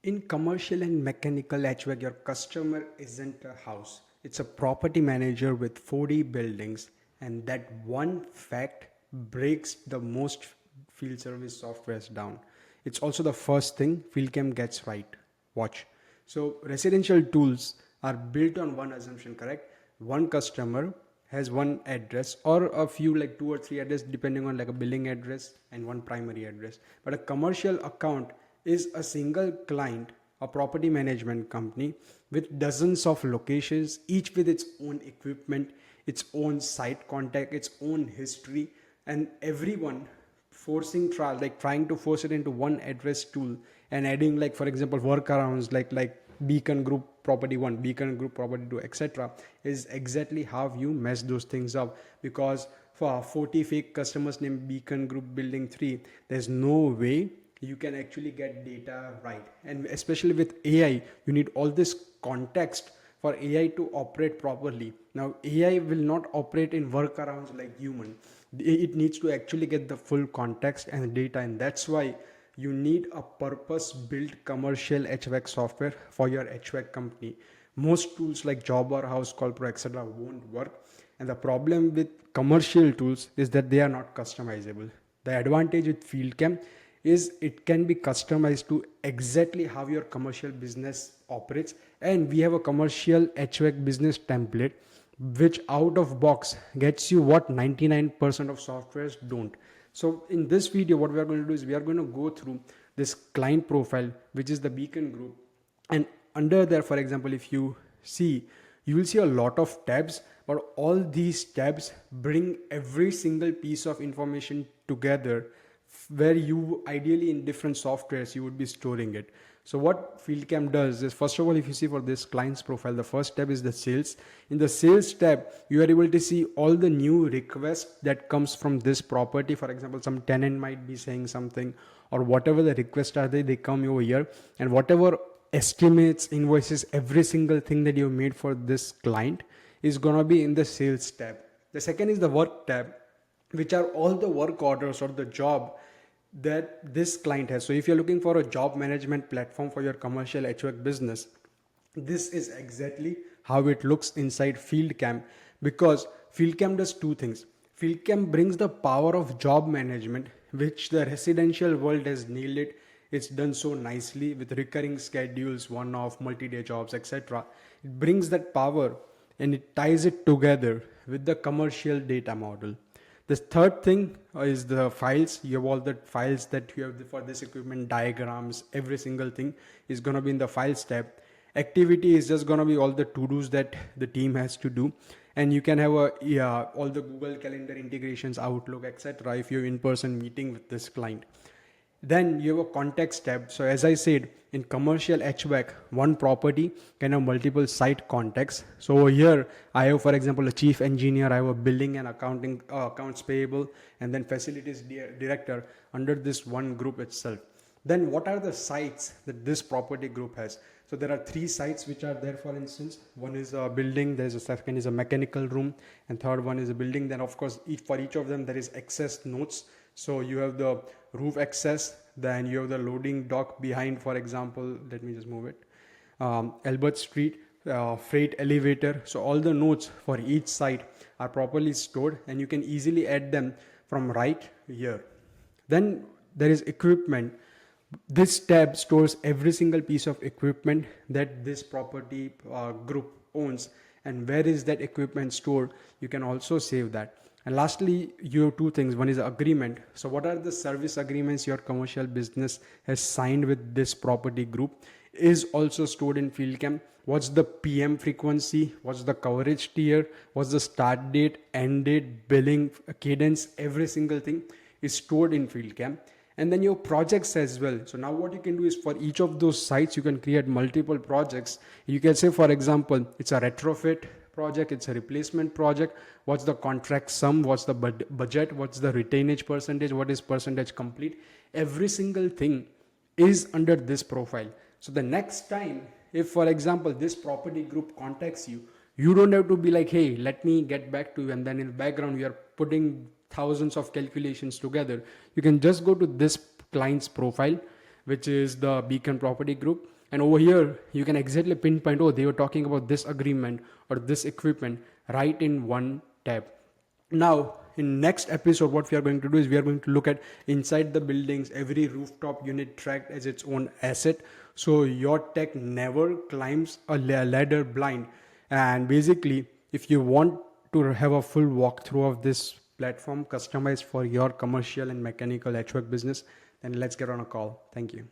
In commercial and mechanical HVAC, your customer isn't a house. It's a property manager with 40 buildings, and that one fact breaks the most field service softwares down. It's also the first thing FieldCamp gets right. Watch. So, residential tools are built on one assumption, correct? One customer has one address or a few, like two or three address, depending on like a billing address and one primary address. But a commercial account is a single client, a property management company with dozens of locations, each with its own equipment, its own site contact, its own history, and everyone forcing trial, like trying to force it into one address tool and adding, like for example, workarounds like beacon group property 1, beacon group property 2, etc., is exactly how you mess those things up. Because for 40 fake customers named beacon group building 3, there's no way you can actually get data right. And especially with AI, you need all this context for AI to operate properly. Now AI will not operate in workarounds like human. It needs to actually get the full context and data, and that's why you need a purpose built commercial HVAC software for your HVAC company. Most tools like Job or House, Colpro, etc. won't work. And the problem with commercial tools is that they are not customizable. The advantage with FieldCamp is it can be customized to exactly how your commercial business operates. And we have a commercial HVAC business template which out of box gets you what 99% of softwares don't. So in this video, what we are going to do is we are going to go through this client profile, which is the beacon group. And under there, for example, if you see, you will see a lot of tabs, but all these tabs bring every single piece of information together, where you ideally in different softwares you would be storing it. So what FieldCamp does is, first of all, if you see for this client's profile, the first tab is the sales. In the sales tab, you are able to see all the new requests that comes from this property. For example, some tenant might be saying something, or whatever the requests are, they come over here, and whatever estimates, invoices, every single thing that you made for this client is gonna be in the sales tab. The second is the work tab, which are all the work orders or the job that this client has. So if you're looking for a job management platform for your commercial HVAC business, this is exactly how it looks inside FieldCamp. Because FieldCamp does two things. FieldCamp brings the power of job management, which the residential world has nailed it. It's done so nicely with recurring schedules, one-off, multi-day jobs, etc. It brings that power and it ties it together with the commercial data model. The third thing is the files. You have all the files that you have for this equipment, diagrams, every single thing is going to be in the files tab. Activity is just going to be all the to-dos that the team has to do. And you can have all the Google Calendar integrations, Outlook, etc. if you're in-person meeting with this client. Then you have a context tab. So as I said, in commercial HVAC, one property can have multiple site contexts. So over here, I have, for example, a chief engineer, I have a billing and accounting, accounts payable, and then facilities director under this one group itself. Then what are the sites that this property group has? So there are 3 sites which are there, for instance. One is a building, there's a second is a mechanical room, and third one is a building. Then of course, for each of them, there is access notes. So you have the roof access, then you have the loading dock behind, for example, let me just move it, Albert Street, freight elevator. So all the notes for each site are properly stored, and you can easily add them from right here. Then there is equipment. This tab stores every single piece of equipment that this property group owns, and where is that equipment stored, you can also save that. And lastly, you have 2 things. One is agreement. So what are the service agreements your commercial business has signed with this property group is also stored in FieldCamp. What's the PM frequency? What's the coverage tier? What's the start date, end date, billing, cadence? Every single thing is stored in FieldCamp. And then your projects as well. So now what you can do is, for each of those sites, you can create multiple projects. You can say, for example, it's a retrofit project, it's a replacement project. What's the contract sum? What's the budget? What's the retainage percentage? What is percentage complete? Every single thing is under this profile. So the next time, if for example, this property group contacts you, you don't have to be like, hey, let me get back to you. And then in the background, you are putting thousands of calculations together. You can just go to this client's profile, which is the beacon property group. And over here, you can exactly pinpoint, oh, they were talking about this agreement or this equipment right in one tab. Now, in next episode, what we are going to do is we are going to look at inside the buildings, every rooftop unit tracked as its own asset. So your tech never climbs a ladder blind. And basically, if you want to have a full walkthrough of this platform customized for your commercial and mechanical HVAC business, then let's get on a call. Thank you.